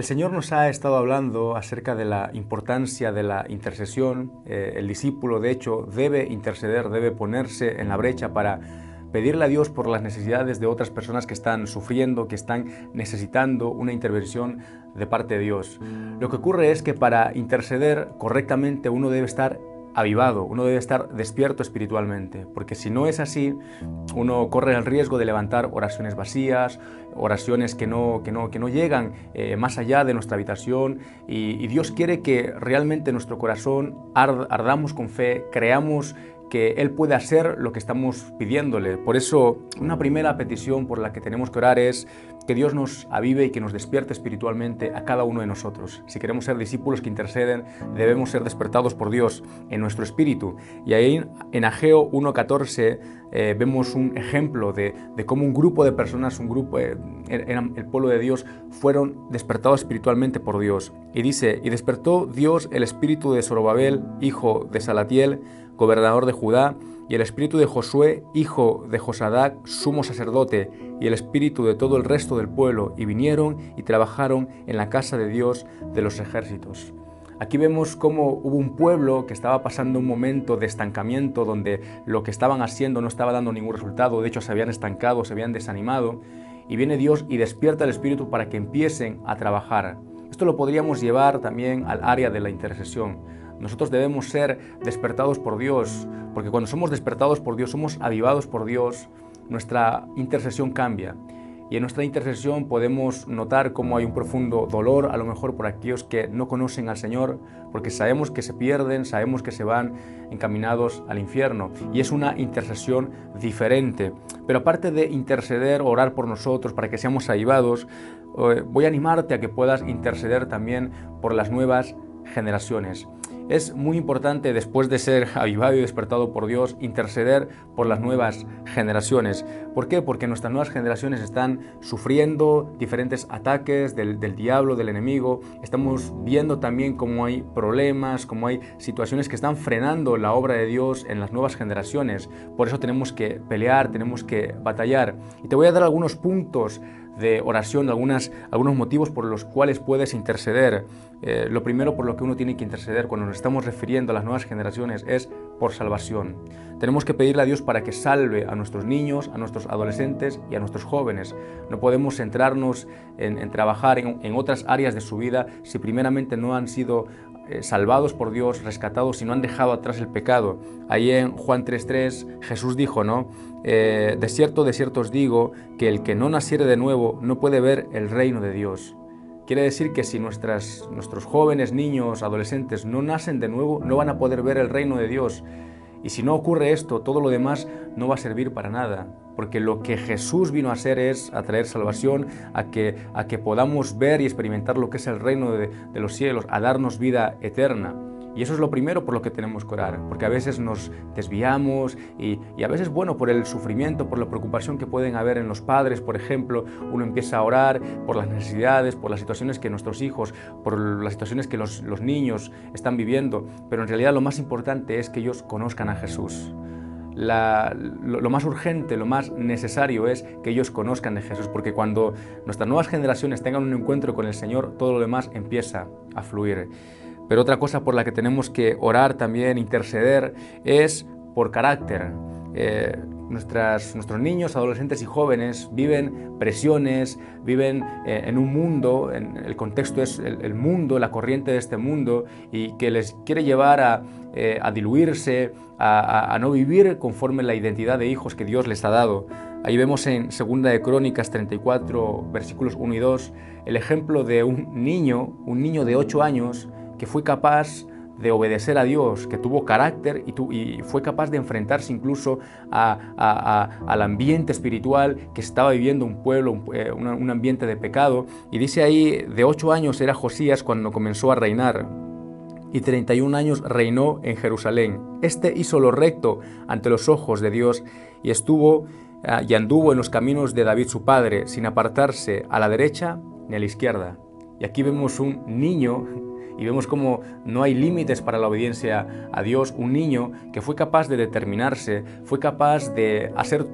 El Señor nos ha estado hablando acerca de la importancia de la intercesión. El discípulo, de hecho, debe interceder, debe ponerse en la brecha para pedirle a Dios por las necesidades de otras personas que están sufriendo, que están necesitando una intervención de parte de Dios. Lo que ocurre es que para interceder correctamente uno debe estar avivado, uno debe estar despierto espiritualmente, porque si no es así, uno corre el riesgo de levantar oraciones vacías, oraciones que no llegan más allá de nuestra habitación, y Dios quiere que realmente nuestro corazón ardamos con fe, creamos que Él puede hacer lo que estamos pidiéndole. Por eso, una primera petición por la que tenemos que orar es que Dios nos avive y que nos despierte espiritualmente a cada uno de nosotros. Si queremos ser discípulos que interceden, debemos ser despertados por Dios en nuestro espíritu. Y ahí en Ageo 1:14 vemos un ejemplo de cómo un grupo de personas, eran el pueblo de Dios, fueron despertados espiritualmente por Dios. Y dice, y despertó Dios el espíritu de Zorobabel, hijo de Salatiel, gobernador de Judá, y el espíritu de Josué, hijo de Josadac, sumo sacerdote, y el espíritu de todo el resto del pueblo, y vinieron y trabajaron en la casa de Dios de los ejércitos. Aquí vemos cómo hubo un pueblo que estaba pasando un momento de estancamiento, donde lo que estaban haciendo no estaba dando ningún resultado, de hecho se habían estancado, se habían desanimado, y viene Dios y despierta el espíritu para que empiecen a trabajar. Esto lo podríamos llevar también al área de la intercesión. Nosotros debemos ser despertados por Dios, porque cuando somos despertados por Dios, somos avivados por Dios, nuestra intercesión cambia. Y en nuestra intercesión podemos notar cómo hay un profundo dolor, a lo mejor por aquellos que no conocen al Señor, porque sabemos que se pierden, sabemos que se van encaminados al infierno. Y es una intercesión diferente. Pero aparte de interceder, orar por nosotros para que seamos avivados, voy a animarte a que puedas interceder también por las nuevas generaciones. Es muy importante, después de ser avivado y despertado por Dios, interceder por las nuevas generaciones. ¿Por qué? Porque nuestras nuevas generaciones están sufriendo diferentes ataques del diablo, del enemigo. Estamos viendo también cómo hay problemas, cómo hay situaciones que están frenando la obra de Dios en las nuevas generaciones. Por eso tenemos que pelear, tenemos que batallar. Y te voy a dar algunos puntos de oración, algunos motivos por los cuales puedes interceder. Lo primero por lo que uno tiene que interceder cuando nos estamos refiriendo a las nuevas generaciones es por salvación. Tenemos que pedirle a Dios para que salve a nuestros niños, a nuestros adolescentes y a nuestros jóvenes. No podemos centrarnos en trabajar en otras áreas de su vida si primeramente no han sido salvados por Dios, rescatados y no han dejado atrás el pecado. Ahí en Juan 3:3 Jesús dijo, ¿no? De cierto os digo que el que no naciere de nuevo no puede ver el reino de Dios. Quiere decir que si nuestros jóvenes, niños, adolescentes no nacen de nuevo, no van a poder ver el reino de Dios. Y si no ocurre esto, todo lo demás no va a servir para nada. Porque lo que Jesús vino a hacer es a traer salvación, a que podamos ver y experimentar lo que es el reino de los cielos, a darnos vida eterna. Y eso es lo primero por lo que tenemos que orar, porque a veces nos desviamos y a veces, bueno, por el sufrimiento, por la preocupación que pueden haber en los padres, por ejemplo, uno empieza a orar por las necesidades, por las situaciones que nuestros hijos, por las situaciones que los niños están viviendo, pero en realidad lo más importante es que ellos conozcan a Jesús. Lo más urgente, lo más necesario es que ellos conozcan de Jesús, porque cuando nuestras nuevas generaciones tengan un encuentro con el Señor, todo lo demás empieza a fluir. Pero otra cosa por la que tenemos que orar también, interceder, es por carácter. Nuestros niños, adolescentes y jóvenes viven presiones, viven en un mundo, el contexto es el mundo, la corriente de este mundo, y que les quiere llevar a diluirse, a no vivir conforme la identidad de hijos que Dios les ha dado. Ahí vemos en 2 de Crónicas 34, versículos 1 y 2, el ejemplo de un niño de 8 años, que fue capaz de obedecer a Dios, que tuvo carácter y fue capaz de enfrentarse incluso al ambiente espiritual que estaba viviendo un pueblo, un ambiente de pecado. Y dice ahí, de 8 años era Josías cuando comenzó a reinar, y 31 años reinó en Jerusalén. Este hizo lo recto ante los ojos de Dios y anduvo en los caminos de David su padre, sin apartarse a la derecha ni a la izquierda. Y aquí vemos un niño, y vemos cómo no hay límites para la obediencia a Dios, un niño que fue capaz de determinarse, fue capaz de hacer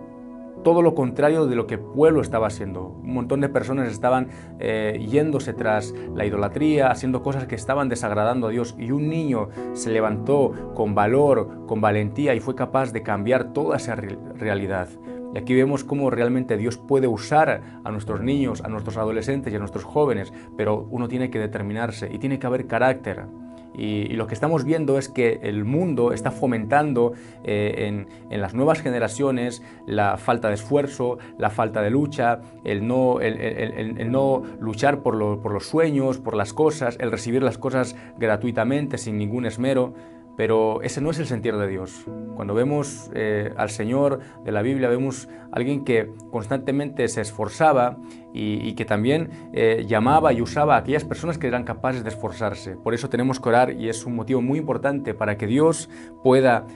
todo lo contrario de lo que el pueblo estaba haciendo. Un montón de personas estaban yéndose tras la idolatría, haciendo cosas que estaban desagradando a Dios, y un niño se levantó con valor, con valentía, y fue capaz de cambiar toda esa realidad. Y aquí vemos cómo realmente Dios puede usar a nuestros niños, a nuestros adolescentes y a nuestros jóvenes, pero uno tiene que determinarse y tiene que haber carácter. Y lo que estamos viendo es que el mundo está fomentando en las nuevas generaciones la falta de esfuerzo, la falta de lucha, el no luchar por los sueños, por las cosas, el recibir las cosas gratuitamente, sin ningún esmero. Pero ese no es el sentir de Dios. Cuando vemos al Señor de la Biblia, vemos a alguien que constantemente se esforzaba y que también llamaba y usaba a aquellas personas que eran capaces de esforzarse. Por eso tenemos que orar, y es un motivo muy importante para que Dios pueda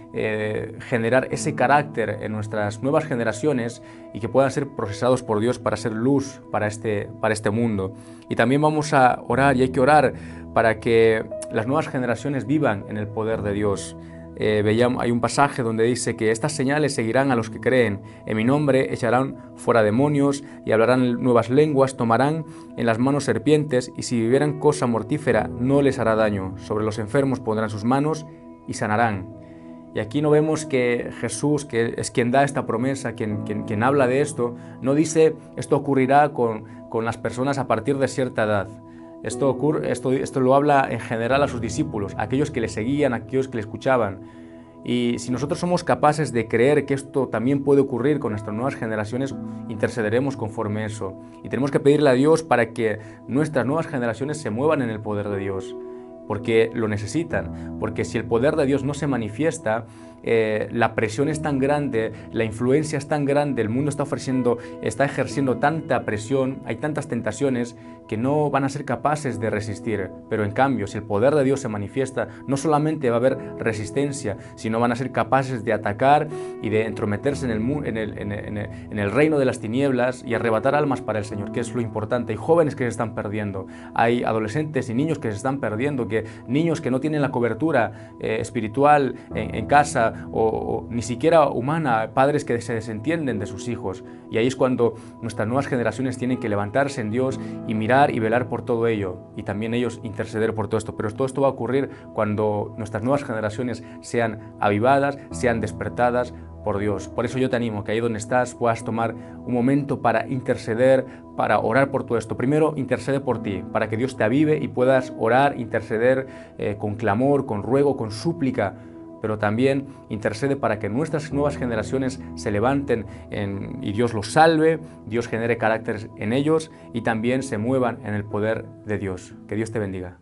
generar ese carácter en nuestras nuevas generaciones y que puedan ser procesados por Dios para ser luz para este mundo. Y también vamos a orar, y hay que orar para que las nuevas generaciones vivan en el poder de Dios. Hay un pasaje donde dice que estas señales seguirán a los que creen. En mi nombre echarán fuera demonios y hablarán nuevas lenguas, tomarán en las manos serpientes, y si bebieran cosa mortífera no les hará daño. Sobre los enfermos pondrán sus manos y sanarán. Y aquí no vemos que Jesús, que es quien da esta promesa, quien habla de esto, no dice esto ocurrirá con las personas a partir de cierta edad. Esto lo habla en general a sus discípulos, a aquellos que le seguían, a aquellos que le escuchaban. Y si nosotros somos capaces de creer que esto también puede ocurrir con nuestras nuevas generaciones, intercederemos conforme a eso. Y tenemos que pedirle a Dios para que nuestras nuevas generaciones se muevan en el poder de Dios, porque lo necesitan. Porque si el poder de Dios no se manifiesta, la presión es tan grande, la influencia es tan grande, el mundo está ejerciendo tanta presión, hay tantas tentaciones que no van a ser capaces de resistir. Pero en cambio, si el poder de Dios se manifiesta, no solamente va a haber resistencia, sino van a ser capaces de atacar y de entrometerse en el reino de las tinieblas y arrebatar almas para el Señor, que es lo importante. Hay jóvenes que se están perdiendo, hay adolescentes y niños que se están perdiendo, niños que no tienen la cobertura espiritual en casa, o ni siquiera humana, padres que se desentienden de sus hijos. Y ahí es cuando nuestras nuevas generaciones tienen que levantarse en Dios y mirar y velar por todo ello, y también ellos interceder por todo esto. Pero todo esto va a ocurrir cuando nuestras nuevas generaciones sean avivadas, sean despertadas por Dios. Por eso yo te animo que ahí donde estás puedas tomar un momento para interceder, para orar por todo esto. Primero, intercede por ti, para que Dios te avive y puedas orar, interceder con clamor, con ruego, con súplica. Pero también intercede para que nuestras nuevas generaciones se levanten y Dios los salve, Dios genere carácter en ellos y también se muevan en el poder de Dios. Que Dios te bendiga.